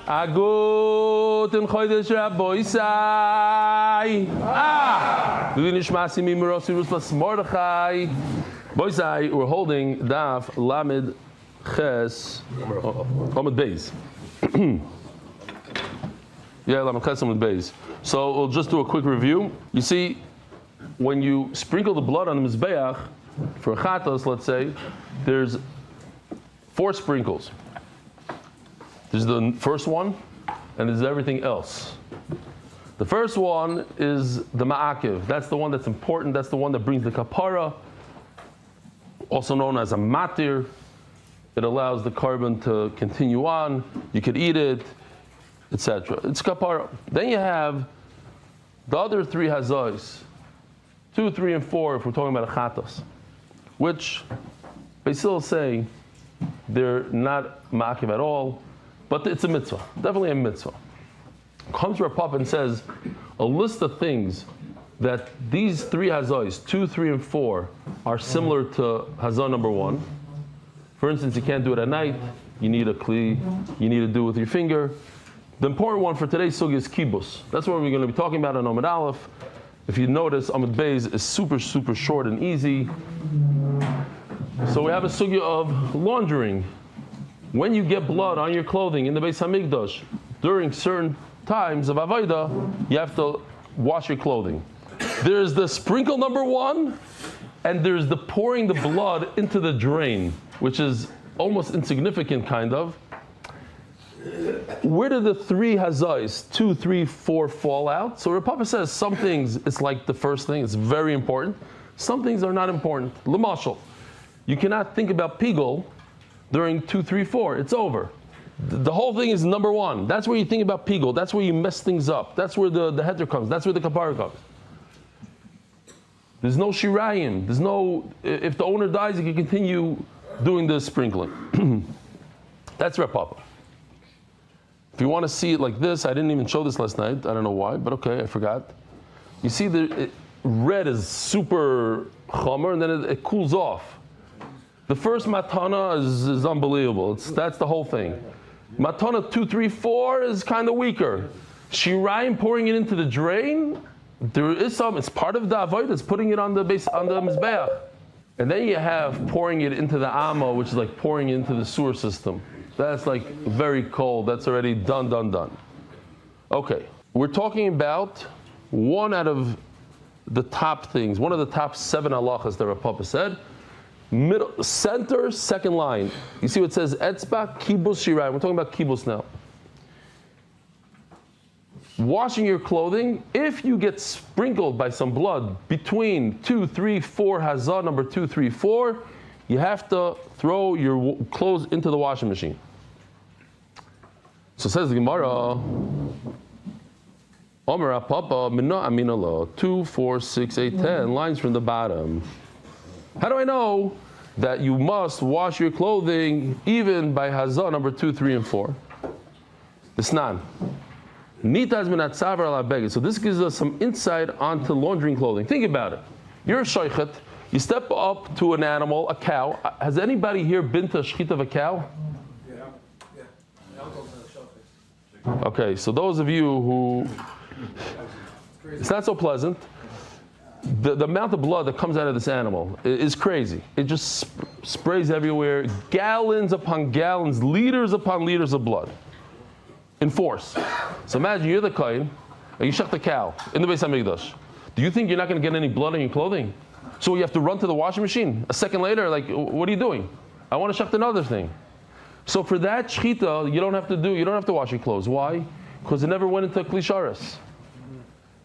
Agut in Chodesh Rabboisai. Du nishmasi mi merosi ruslas Mordechai. Boisai, we're holding Daf Lamed Ches Amud Beis. Yeah, Lamed Ches Amud Beis. So we'll just do a quick review. You see, when you sprinkle the blood on the Mizbeach, for Chatos, let's say, there's 4 sprinkles. There's the first one, and there's everything else. The first one is the Ma'akiv. That's the one that's important. That's the one that brings the kapara, also known as a matir. It allows the carbon to continue on. You could eat it, etc. It's kapara. Then you have the other 3 hazais, 2, 3, and 4, if we're talking about a chatos, which they still say they're not ma'akiv at all, but it's a mitzvah, definitely a mitzvah. Comes Rav Papa and says a list of things that these 3 hazais, 2, 3, and 4, are similar to hazah number 1. For instance, you can't do it at night. You need a kli. You need to do it with your finger. The important one for today's sugya is kibus. That's what we're going to be talking about in Amud Aleph. If you notice, Amud Beis is super, super short and easy. So we have a sugya of laundering. When you get blood on your clothing in the Beis Hamikdash, during certain times of Avodah, you have to wash your clothing. There's the sprinkle number 1, and there's the pouring the blood into the drain, which is almost insignificant, kind of. Where do the 3 hazais, 2, 3, 4, fall out? So Rav Papa says some things, it's like the first thing, it's very important. Some things are not important. L'mashal, you cannot think about pigul during 2, 3, 4. It's over. The whole thing is number 1. That's where you think about pigul. That's where you mess things up. That's where the heter comes. That's where the kapara comes. There's no shirayim. There's no, if the owner dies, you can continue doing the sprinkling. That's Rav Papa. If you want to see it like this, I didn't even show this last night. I don't know why, but okay, I forgot. You see the red is super chomer, and then it cools off. The first matana is unbelievable. That's the whole thing. Matana 2, 3, 4 is kind of weaker. Shirayim pouring it into the drain, there is some, it's part of the avodah, it's putting it on the base, on the mizbeach. And then you have pouring it into the amma, which is like pouring it into the sewer system. That's like very cold. That's already done. Okay, we're talking about one out of the top things, one of the top 7 halachas that Rav Papa said. Middle, center, second line. You see what it says? Etzba, kibus, shirayim. We're talking about kibus now. Washing your clothing, if you get sprinkled by some blood between 2, 3, 4, hazah number 2, 3, 4, you have to throw your clothes into the washing machine. So says the Gemara, Omer Papa, Mina Aminallah, 2, 4, 6, 8, 10, lines from the bottom. How do I know that you must wash your clothing even by hazah number 2, 3, and 4? The snan. So this gives us some insight onto laundering clothing. Think about it. You're a shaychet. You step up to an animal, a cow. Has anybody here been to a shechita of a cow? Yeah. Okay, so those of you who, it's not so pleasant. The amount of blood that comes out of this animal is crazy. It just sprays everywhere, gallons upon gallons, liters upon liters of blood in force. So imagine you're the kohen, and you shech the cow in the Beis Hamikdash. Do you think you're not going to get any blood on your clothing? So you have to run to the washing machine. A second later, like, what are you doing? I want to shech another thing. So for that shechita, you don't have to wash your clothes. Why? Because it never went into klisharis.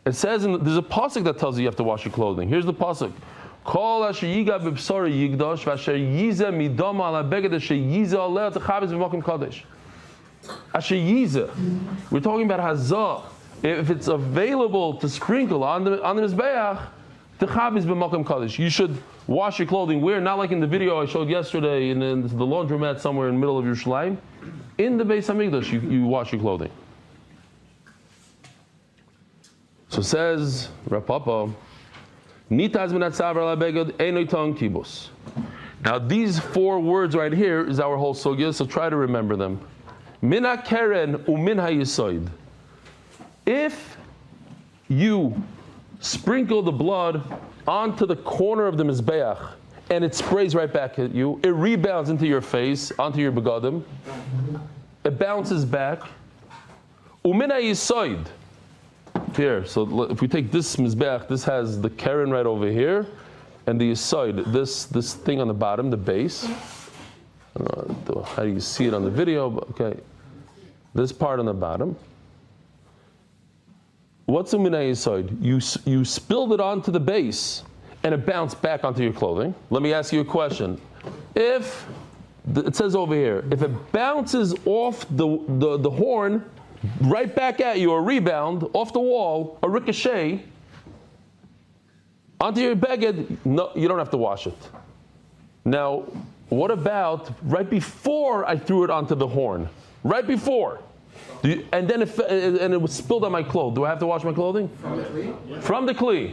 It says, there's a pasuk that tells you have to wash your clothing. Here's the pasuk. Kol asher yiga b'bsara yigdash v'asher yiza midama ala beged asher yiza aleh t'chabes b'makom kadosh. Asher yiza. We're talking about hazah. If it's available to sprinkle on the mizbeach, t'chabes b'makom kadosh. You should wash your clothing where? Not like in the video I showed yesterday in the laundromat somewhere in the middle of Yerushalayim. In the Beis Hamikdash, you wash your clothing. So says Rav Papa, Now these 4 words right here is our whole sugya, so try to remember them. Min ha'keren u'min ha'yisoid. If you sprinkle the blood onto the corner of the mizbeach and it sprays right back at you, it rebounds into your face, onto your begadim, it bounces back. U'min ha'yisoid. Here, so if we take this mizbeach, this has the keren right over here, and the yisoid, this thing on the bottom, the base. I don't know how you see it on the video, but okay. This part on the bottom. What's u'min ha'yisoid? You spilled it onto the base, and it bounced back onto your clothing. Let me ask you a question. If it says over here, if it bounces off the horn right back at you, a rebound off the wall, a ricochet onto your beged, no, you don't have to wash it. Now, what about right before I threw it onto the horn? Right before. And then it was spilled on my clothes. Do I have to wash my clothing? From the kli? From the kli.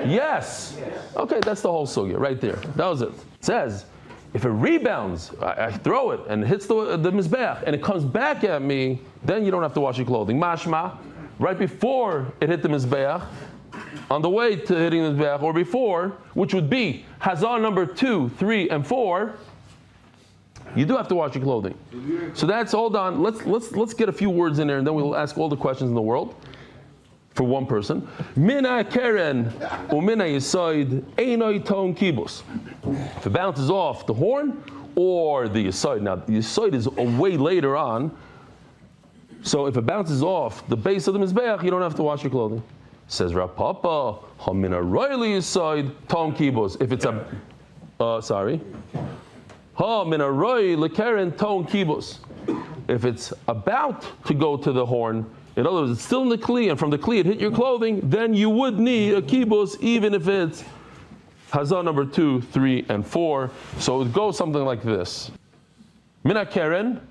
Yes. Okay, that's the whole sugya right there. That was it. It says, if it rebounds, I throw it and it hits the mizbeach and it comes back at me, then you don't have to wash your clothing. Mashma, right before it hit the mizbeach, on the way to hitting the mizbeach, or before, which would be Hazar number 2, 3, and 4, you do have to wash your clothing. So that's, hold on, let's get a few words in there and then we'll ask all the questions in the world for one person. Mina keren umina yisoid einoi ton kibus. If it bounces off the horn or the yisoid, now the yisoid is way later on, so if it bounces off the base of the mizbeach, you don't have to wash your clothing. Says Rav Papa, hamina royli yisoid ton kibus. If it's if it's about to go to the horn, in other words, it's still in the kli, and from the kli it hit your clothing, then you would need a kibus, even if it's Hazar number 2, 3, and 4. So it goes something like this. Mina keren,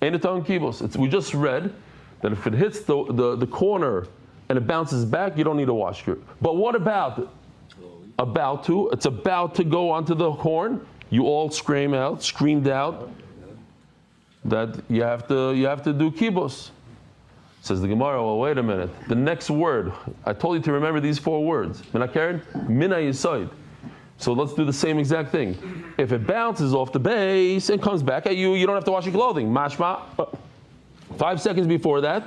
einaton kibus. We just read that if it hits the corner and it bounces back, you don't need to wash it. But what about it's about to go onto the horn? You all screamed out that you have to do kibus. Says the Gemara, well, wait a minute. The next word, I told you to remember these 4 words. Mina keren, mina yisoid. So let's do the same exact thing. If it bounces off the base and comes back at you, you don't have to wash your clothing. Mashma, 5 seconds before that,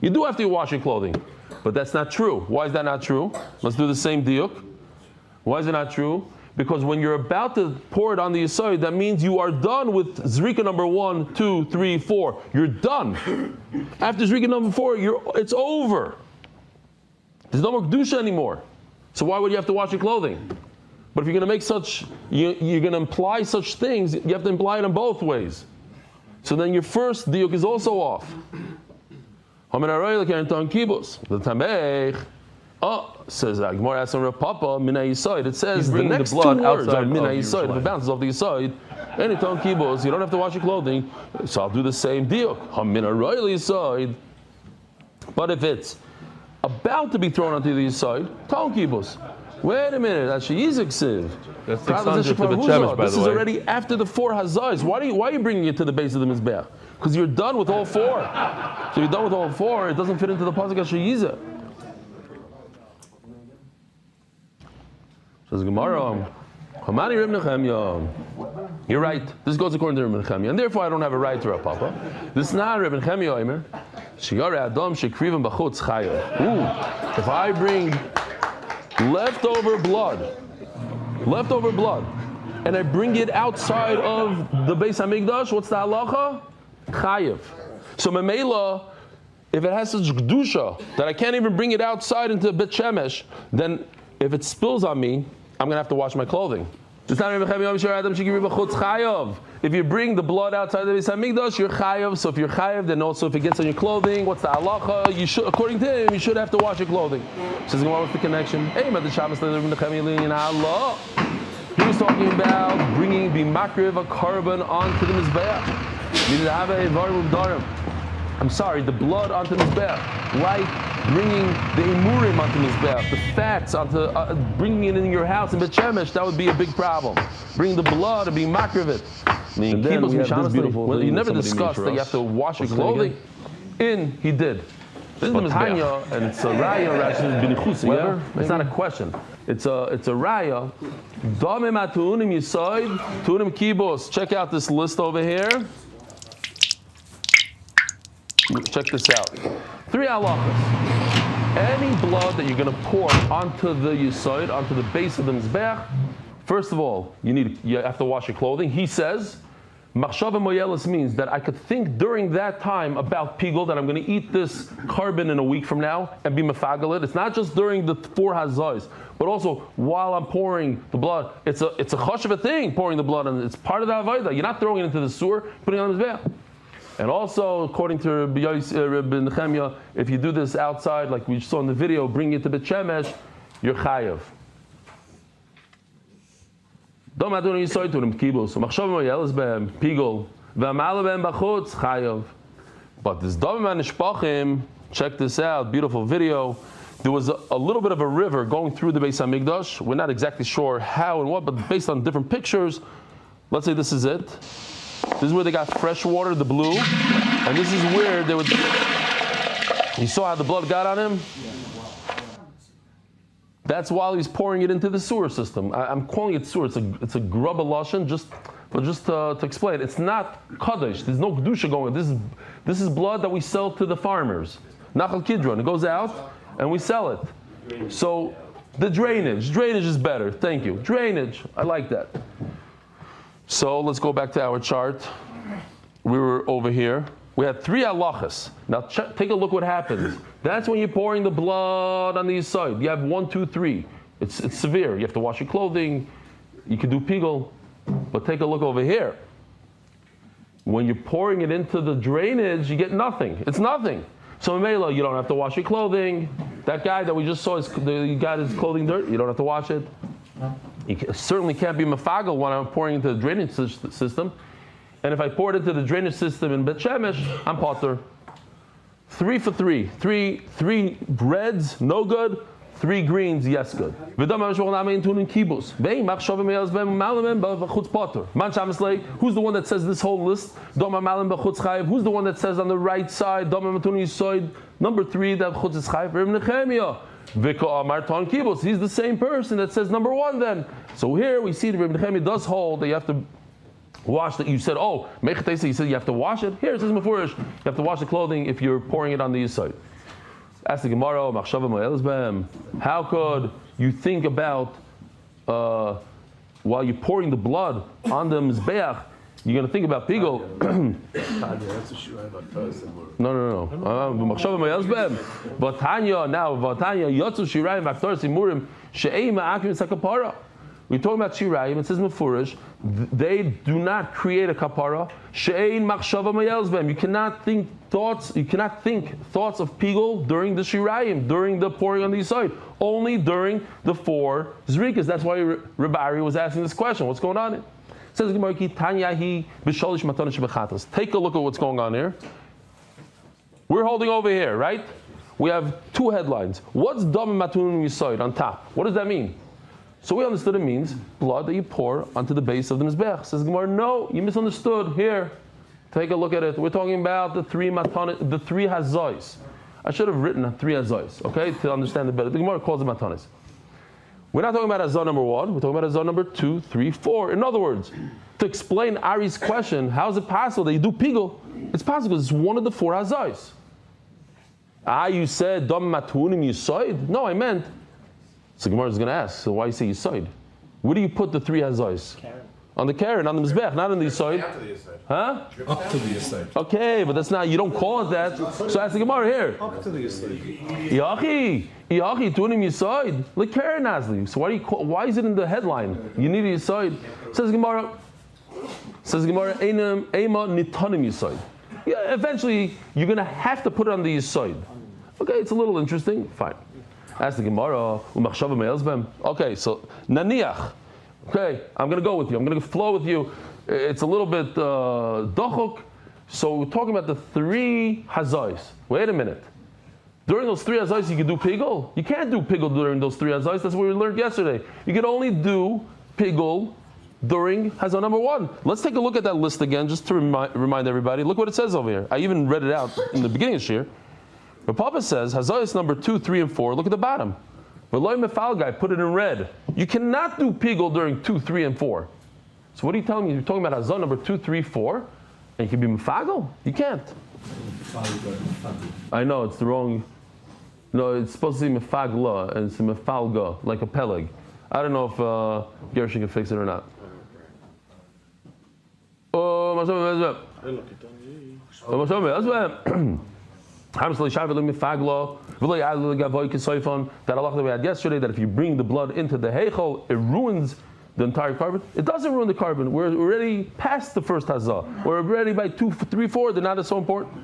you do have to wash your clothing. But that's not true. Why is that not true? Let's do the same diuk. Why is it not true? Because when you're about to pour it on the yisoid, that means you are done with zrika number 1, 2, 3, 4. You're done. After zrika number 4, it's over. There's no more kedusha anymore. So why would you have to wash your clothing? But if you're going to you're going to imply such things, you have to imply it in both ways. So then your first diuk is also off. Says Gemara asks on Rav Papa, mina yisoid. It says the next the blood 2 words are mina yisoid. If it bounces off the yisoid, any ton kibos, you don't have to wash your clothing. So I'll do the same deal. Mina royal yisoid. But if it's about to be thrown onto the yisoid, ton kibos. Wait a minute, that's Yizik Siv. That's 600 to the Shemesh, by This the way. is already after the 4 hazars. Why are you bringing it to the base of the mizbeach? Because you're done with all 4. So you're done with all 4. It doesn't fit into the pasuk as Yizik. Says Gemara, Hamani Reb Nechemya. You're right. This goes according to Reb Nechemya, and therefore I don't have a right to Rav Papa. This is not Reb Nechemya Omer. Sheyare Adam shekrivam b'chutz chayav. If I bring leftover blood, and I bring it outside of the Beis Hamikdash, what's the halacha? Chayav. So Memela, if it has such kedusha that I can't even bring it outside into Bet Shemesh, then if it spills on me, I'm going to have to wash my clothing. If you bring the blood outside the Beis Hamikdash, you're chayav. So if you're chayav, then also if it gets on your clothing, what's the halacha? You should, according to him, you should have to wash your clothing. Says, what's the connection? He was talking about bringing the makriv, a carbon, onto the mizbeach. I'm sorry, the blood onto the mizbeach, like bringing the emurim onto Mizbeach, the fats onto, bringing it in your house in Bet Shemesh, that would be a big problem. Bringing the blood and being makrivit. And then we have this beautiful well, thing you that never somebody discussed made that for you us. have to wash your What's that clothing. He did. This is the Tanya, and it's a raya, yeah? It's not a question. It's a raya. Damim atunim yisoid, tunim kibos. Check out this list over here. Check this out. 3 halachas. Any blood that you're going to pour onto the yisoid, onto the base of the mizbeach, first of all, you have to wash your clothing. He says, machshava moyelis means that I could think during that time about pigul, that I'm going to eat this carbon in a week from now and be mefagalit. It's not just during the 4 hazais, but also while I'm pouring the blood. It's a chashuva thing, pouring the blood, and it's part of the avodah. You're not throwing it into the sewer, putting it on the mizbeach. And also, according to Rabbi Nechemia, if you do this outside, like we saw in the video, bring it to Bet Shemesh, you're chayav. But this Dovim Nishpachim, check this out, beautiful video. There was a little bit of a river going through the Beis Hamikdash. We're not exactly sure how and what, but based on different pictures, let's say this is it. This is where they got fresh water, the blue, and this is where they would. You saw how the blood got on him? That's while he's pouring it into the sewer system. I'm calling it sewer. It's a grubba lashon, just to explain. It's not kaddish. There's no kedusha going. This is blood that we sell to the farmers. Nachal Kidron. It goes out and we sell it. So the drainage is better. Thank you. Drainage. I like that. So let's go back to our chart. We were over here. We had 3 halachas. Now take a look what happens. That's when you're pouring the blood on the side. You have 1, 2, 3. It's severe. You have to wash your clothing. You can do pigul. But take a look over here. When you're pouring it into the drainage, you get nothing. It's nothing. So in Mela, you don't have to wash your clothing. That guy that we just saw, he got his clothing dirt. You don't have to wash it. You certainly can't be mafagal when I'm pouring into the drainage system. And if I pour it into the drainage system in Bet Shemesh, I'm potter. 3 for 3. 3 reds, no good. 3 greens, yes, good. Who's the one that says this whole list? Who's the one that says on the right side, number 3, that chutz is chayiv? He's the same person that says number 1 then. So here we see that Rabbi Nechemia does hold that you have to wash that. You said, you said you have to wash it. Here it says mefurish, you have to wash the clothing if you're pouring it on the side. Ask the Gemara, how could you think about while you're pouring the blood on the mizbeach, you're going to think about pigul? No. We're talking about shirayim. It says mefurish. They do not create a kapara. She'ein machshava mayelzbem. You cannot think thoughts of pigul during the shirayim, during the pouring on the side. Only during the 4 zrikas. That's why Rabbi Ariel was asking this question. What's going on? It says take a look at what's going on here. We're holding over here, right? We have 2 headlines. What's dam matun yisoid on top? What does that mean? So we understood it means blood that you pour onto the base of the mizbeach. Says Gemara, no, you misunderstood. Here, take a look at it. We're talking about the 3 hazais. I should have written 3 hazais, okay, to understand it better. The Gemara calls it matanis. We're not talking about hazah number 1. We're talking about hazah number 2, 3, 4. In other words, to explain Ari's question, how is it possible that you do pigul? It's possible because it's one of the 4 hazais. You said dam matunim yisoid? No, I meant. So Gemara is going to ask, so why you say yisoid? Where do you put the 3 hazais? On the karen, on the mizbech, not on the yisoid. Huh? Up to the yisoid. Okay, but that's not, you don't call it that. So ask the Gemara here. Up to the yisoid. Yachi, tunim yisoid. Like karen nazli. So why is it in the headline? You need a yisoid. Says Gemara, Einam ema nitanim yisoid. Yeah, eventually you're going to have to put it on the yisoid. Okay, it's a little interesting. Fine. Ask the Gemara, okay, so naniach. Okay, I'm going to go with you. I'm going to flow with you. It's a little bit dochuk. So we're talking about the 3 hazais. Wait a minute. During those 3 azayis, you can do pigul. You can't do pigul during those 3 azayis. That's what we learned yesterday. You can only do pigul during hazah number 1. Let's take a look at that list again, just to remind everybody. Look what it says over here. I even read it out in the beginning of Shir. But Papa says hazayis number 2, 3, and 4. Look at the bottom. V'loy mefal guy, put it in red. You cannot do pigul during 2, 3, and 4. So what are you telling me? You're talking about hazah number 2, 3, 4, and you can be mefagel? You can't. I know it's the wrong. No, it's supposed to be mefagla and it's mefalga, like a peleg. I don't know if Gershon can fix it or not. That Allah that we had yesterday, that if you bring the blood into the heichal, it ruins the entire carbon. It doesn't ruin the carbon. We're already past the first hazah. We're already by 2, 3, 4. They're not so important.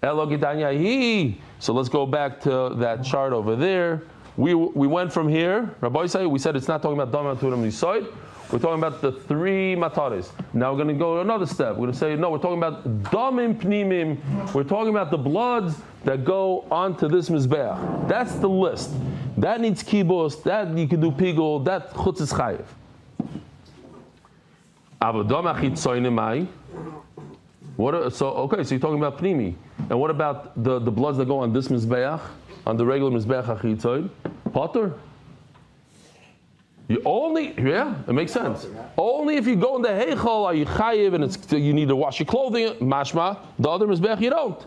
So let's go back to that chart over there. We went from here. Rabbi Isai, we said it's not talking about dam turim nisoid. We're talking about the 3 mataris. Now we're going to go another step. We're going to say, no, we're talking about damim pnimim. We're talking about the bloods that go onto this mizbeach. That's the list. That needs kibos. That you can do pigul. That chutz is chayiv. So you're talking about pnimi. And what about the bloods that go on this mizbeach, on the regular mizbeach achitzoid? Potter? You only, it makes sense. Only if you go in the heichal are you chayiv, and you need to wash your clothing. Mashma, the other mizbeach you don't.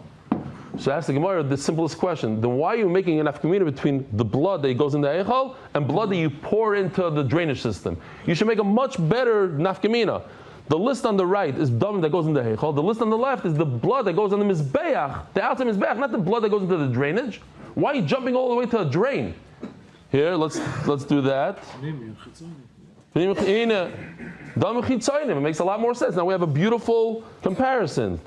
So ask the Gemara the simplest question: then why are you making an afkamina between the blood that goes in the heichal and blood that you pour into the drainage system? You should make a much better nafkamina. The list on the right is dam that goes in the heichal. The list on the left is the blood that goes on the mizbeach, the outside mizbeach, not the blood that goes into the drainage. Why are you jumping all the way to a drain? Here, let's do that. It makes a lot more sense. Now we have a beautiful comparison.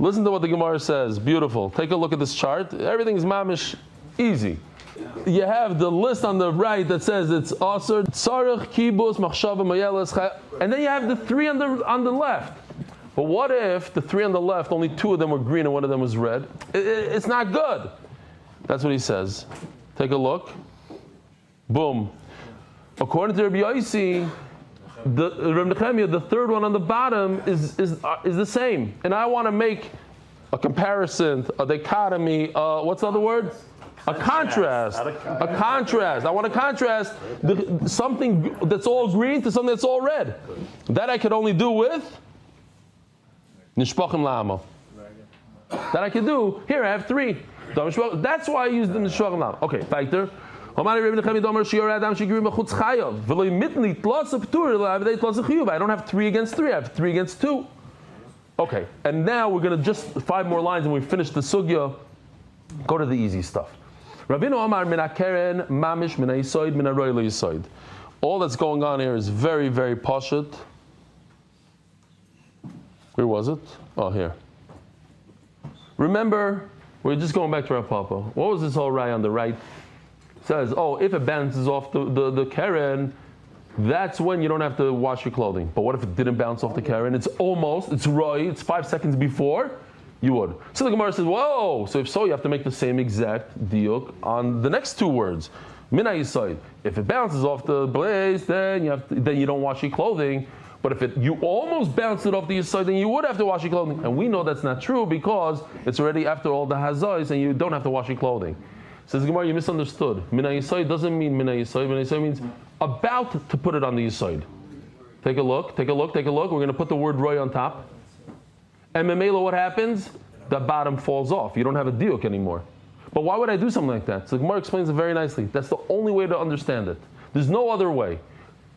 Listen to what the Gemara says. Beautiful. Take a look at this chart. Everything is mamish easy. You have the list on the right that says it's Asr, Tzarech, Kibus, Machshava, Mayelas, and then you have the 3 on the left. But what if the 3 on the left, only 2 of them were green and 1 of them was red? It's not good. That's what he says. Take a look. Boom. According to Rabbi Yossi, the third one on the bottom is the same. And I want to make a comparison, a dichotomy, what's the other word? A contrast. A contrast. I want to contrast something that's all green to something that's all red. That I could only do with Nishpachim Lama. That I can do. Here I have 3. That's why I use the Nishpachim Lama. Okay, factor. I don't have 3 against 3. I have 3 against 2. Okay, and now we're going to just 5 more lines and we finish the sugya. Go to the easy stuff. Rabbeinu Amar min hakeren mamish min hayisoid min haroy leyisoid. All that's going on here is very, very pashut. Where was it? Oh, here. Remember, we're just going back to our Papa. What was this whole raya on the right? It says, if it bounces off the keren, that's when you don't have to wash your clothing. But what if it didn't bounce off the keren? It's roy, it's 5 seconds before. You would. So the Gemara says, whoa, so if so, you have to make the same exact diuk on the next 2 words. Mina yisoid. If it bounces off the blaze, then you don't wash your clothing. But if you almost bounce it off the yisoid, then you would have to wash your clothing. And we know that's not true because it's already after all the hazais and you don't have to wash your clothing. Says Gemara, you misunderstood. Mina yisoid doesn't mean mina yisoid. Mina yisoid means about to put it on the yisoid. Take a look. We're going to put the word roy on top. And memela, what happens? The bottom falls off. You don't have a diuk anymore. But why would I do something like that? So the Gemara explains it very nicely. That's the only way to understand it. There's no other way.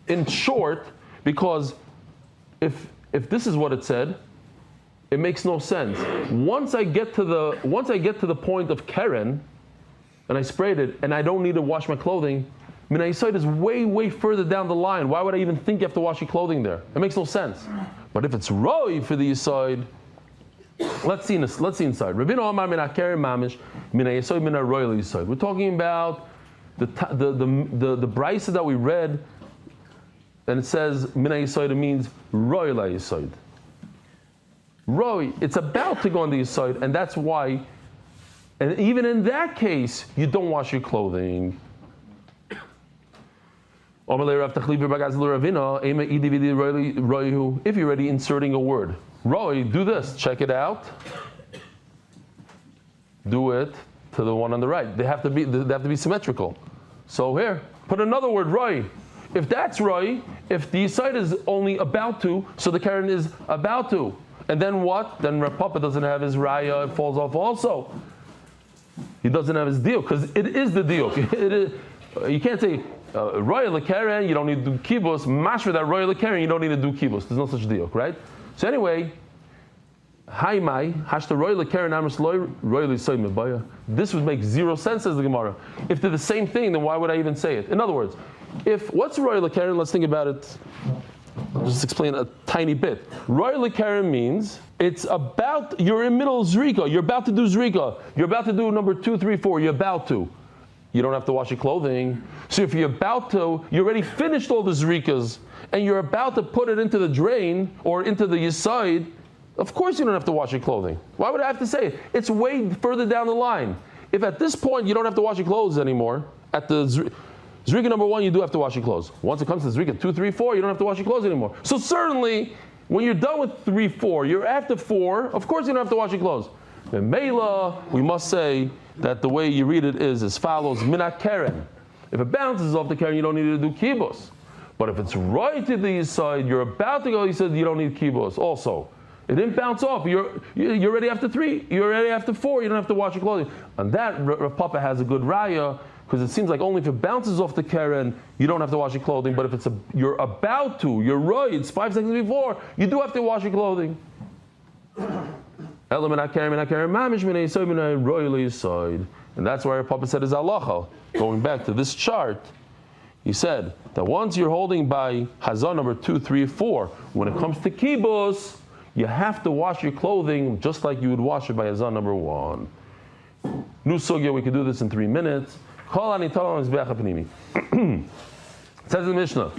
In short, because if this is what it said, it makes no sense. Once I get to the point of keren, and I sprayed it, and I don't need to wash my clothing, Mina Yisoid is way, way further down the line. Why would I even think you have to wash your clothing there? It makes no sense. But if it's roy for the Yisoid, Let's see inside. We're talking about the brisa that we read, and it says mina yisoid means roy la yisoid. Roy, it's about to go on the yisoid, and that's why. And even in that case, you don't wash your clothing. If you're already inserting a word, Roy, do this. Check it out. Do it to the one on the right. They have to be symmetrical. So here, put another word, Roy. If that's Roy, if the side is only about to, so the Karen is about to. And then what? Then Rav Papa doesn't have his raya, it falls off also. He doesn't have his deal, because it is the deal. You can't say, Royal Karen, you don't need to do kibbutz. Mashra that Royal Karen, you don't need to do kibbutz. There's no such deal, right? So anyway, Haimai, hashta Royal Karen Amos Royal Mebaya. This would make zero sense, says the Gemara. If they're the same thing, then why would I even say it? In other words, what's Royal Karen? Let's think about it. I'll just explain a tiny bit. Royal Karen means it's about, you're in middle of Zrika. You're about to do Zrika. You're about to do number 2, 3, 4. You're about to. You don't have to wash your clothing. So if you're about to, you already finished all the Zrikas, and you're about to put it into the drain or into the Yisayid, of course you don't have to wash your clothing. Why would I have to say it? It's way further down the line. If at this point you don't have to wash your clothes anymore, at the Zrika number 1, you do have to wash your clothes. Once it comes to Zrika 2, 3, 4, you don't have to wash your clothes anymore. So certainly, when you're done with 3, 4, you're after 4, of course you don't have to wash your clothes. In Mela, we must say that the way you read it is as follows: Minat Keren. If it bounces off the Keren, you don't need to do kibbutz. But if it's right to the side, you're about to go, he said you don't need kibbutz. Also, it didn't bounce off. You're already after 3. You're already after 4. You don't have to wash your clothing. And that Rav Papa has a good raya, because it seems like only if it bounces off the Keren, you don't have to wash your clothing. But if you're about to, you're right, it's 5 seconds before, you do have to wash your clothing. And that's why our Papa said is halacha. Going back to this chart, he said that once you're holding by Hazan number 2, 3, 4, when it comes to kibbutz, you have to wash your clothing just like you would wash it by Hazan number 1. New sugya, we could do this in 3 minutes. It says in the Mishnah,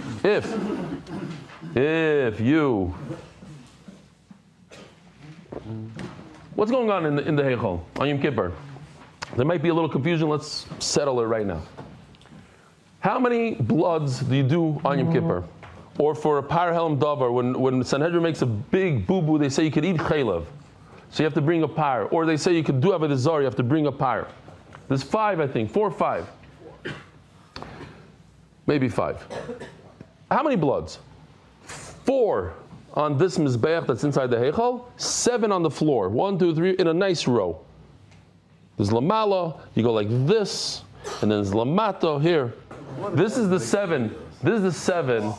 if you, what's going on in the Heichal on Yom Kippur? There might be a little confusion. Let's settle it right now. How many bloods do you do on Yom Kippur? Or for a par helm davar, when Sanhedrin makes a big boo-boo, they say you could eat chaylev. So you have to bring a par. Or they say you could do avodah zarah, you have to bring a par. There's 5, I think. 4 or 5. Maybe 5. How many bloods? 4 on this mizbeach that's inside the heichal, 7 on the floor. 1, 2, 3 in a nice row. There's lamala, you go like this, and then there's lamato here. This is the 7. This is the 7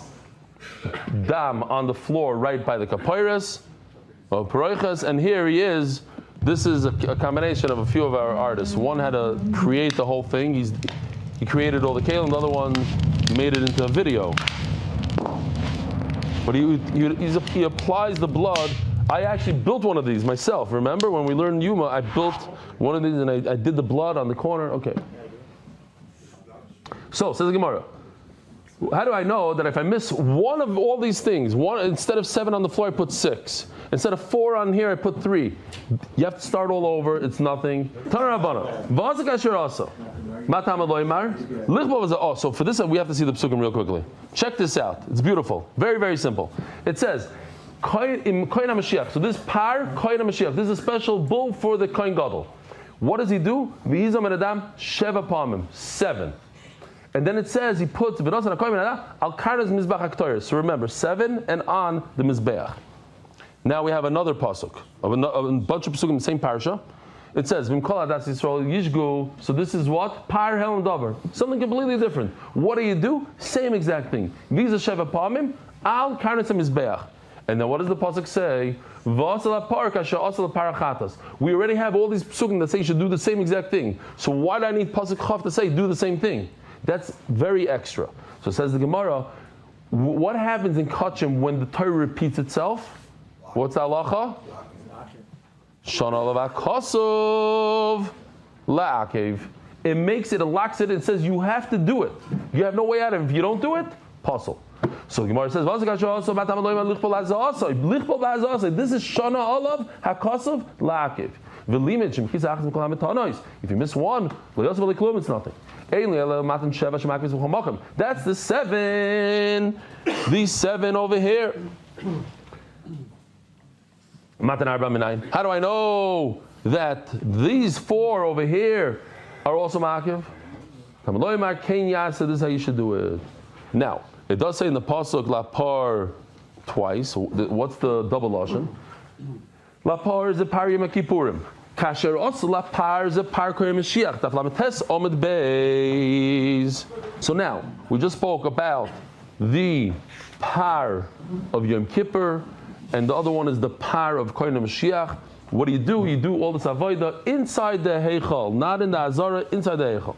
dam on the floor right by the kapiras of paroichas, and here he is. This is a combination of a few of our artists. One had to create the whole thing. He created all the kale, and the other one made it into a video. But he applies the blood. I actually built one of these myself. Remember when we learned Yuma, I built one of these and I did the blood on the corner. Okay. So, says the Gemara, how do I know that if I miss one of all these things, instead of 7 on the floor, I put 6. Instead of 4 on here, I put 3. You have to start all over. It's nothing. So for this, we have to see the psukim real quickly. Check this out. It's beautiful. Very, very simple. It says, so this par, this is a special bull for the kohen gadol. What does he do? 7. And then it says he puts al karnas mizbach haktoyer. So remember, 7 and on the mizbeach. Now we have another pasuk of a bunch of pasukim in the same parsha. It says v'mkol adas Yisrael yishgu. So this is what par hel and davar. Something completely different. What do? Same exact thing. Visa sheva pamim al karnas mizbeach. And then what does the pasuk say? We already have all these pasukim that say you should do the same exact thing. So why do I need pasuk chav to say do the same thing? That's very extra. So it says the Gemara, what happens in Kachim when the Torah repeats itself? What's the halacha? Shana Olav HaKosov La'akev. It makes it, it locks it, and says you have to do it. You have no way out of it. If you don't do it, puzzle. So the Gemara says, this is Shana Olav HaKosov La'akev. If you miss one, it's nothing. That's the 7. These 7 over here. How do I know that these 4 over here are also ma'akev? This is how you should do it. Now, it does say in the pasuk lapar twice. What's the double lashon? Lapar is a par Yom Kippurim. Kasher also lapar is a par koyim Mashiach. Daf Lametes Amud Beis. So now we just spoke about the par of Yom Kippur, and the other one is the par of koyim Mashiach. What do? You do all this avodah inside the heichal, not in the azara, inside the heichal.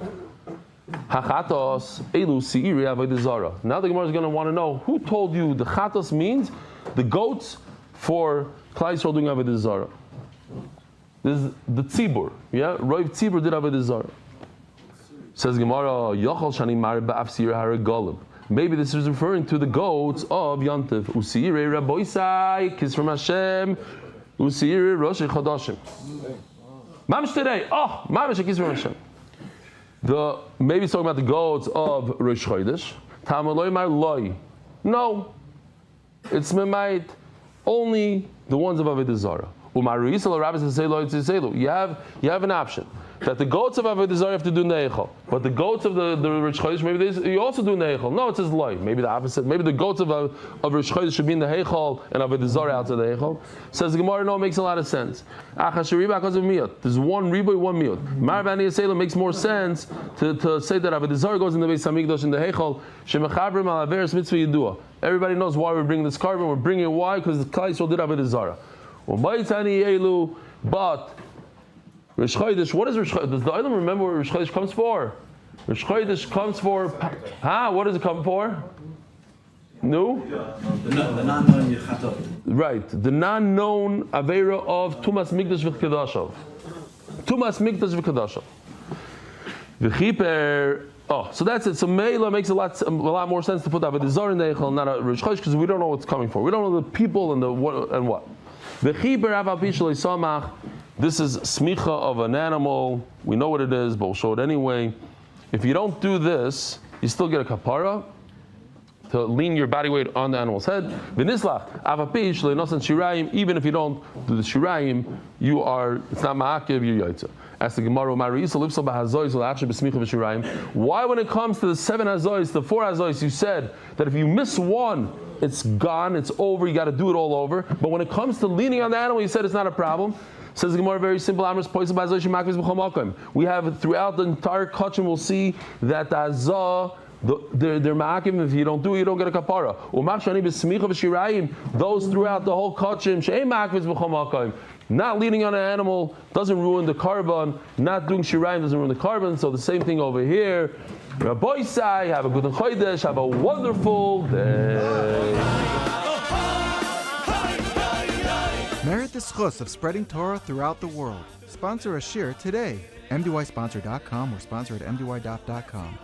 Hachatos elu siiri avodah zara. Now the Gemara is going to want to know who told you the chatos means the goats for Klal Yisrael doing avodah zara. This is the tzibur, yeah. Roiv tzibur did avodah zara. Says Gemara, yochal shani mar ba'af siiri haragolim. Maybe this is referring to the goats of Yantiv. Usiiri raboisai kiss from Hashem. Usiiri rosh chodashim. Mamish today. Oh, mamish kiss from Hashem. Maybe it's talking about the goats of Rosh Chodesh. Tamaloi mar loy. No, it's memait only the ones of Avodah Zarah. Umaru Yisrael rabbis say lo yitzelu. You have an option that the goats of Avodah Zarah have to do neichel, but the goats of the Rosh Chodesh maybe you also do neichel. No, it says loy. Maybe the opposite. Maybe the goats of Rosh Chodesh should be in the heichal and Avodah Zarah outside the heichal. Says the Gemara, no, it makes a lot of sense. There's one riboy, one miyot. Marvani Yisrael makes more sense to say that Avodah Zarah goes in the Beis Hamikdash in the heichal. Shemachabrim al averes mitzvah yidua. Everybody knows why we're bringing this carbon. We're bringing it why? Because the Klal Yisrael did Avodah Zarah. But Rosh Chodesh, what is Rosh Chodesh? Does the Olam remember what Rosh Chodesh comes for? Rosh Chodesh comes for, what does it come for? No? The non-known Yechatot. Right, the non-known Aveira of Tumas Mikdash v'Kedashav. Tumas Mikdash v'Kedashav. V'chiper. So that's it. So Meila makes a lot more sense to put Avodah Zarah in the Eichel, not a Rosh Chodesh, because we don't know what's coming for. We don't know the people and the what and what. V'chiper aval pi shelo yisamach. This is smicha of an animal. We know what it is, but we'll show it anyway. If you don't do this, you still get a kapara to lean your body weight on the animal's head. V'nislach avapish le'nosan shirayim. Even if you don't do the shirayim, it's not ma'akev, you're yaitza. As the Gemara, why when it comes to the 7 hazois, the 4 hazois, you said that if you miss one, it's gone, it's over, you got to do it all over. But when it comes to leaning on the animal, you said it's not a problem. Says the Gemara, very simple. We have throughout the entire kachim, we'll see that the azah, they're ma'akim. If you don't do it, you don't get a kapara. Those throughout the whole kachim, not leaning on an animal doesn't ruin the carbon. Not doing shirayim doesn't ruin the carbon. So the same thing over here. Rabbi Sai, have a good chodesh, have a wonderful day. Merit the schus of spreading Torah throughout the world. Sponsor a shir today. MDYsponsor.com or sponsor at MDYDaf.com.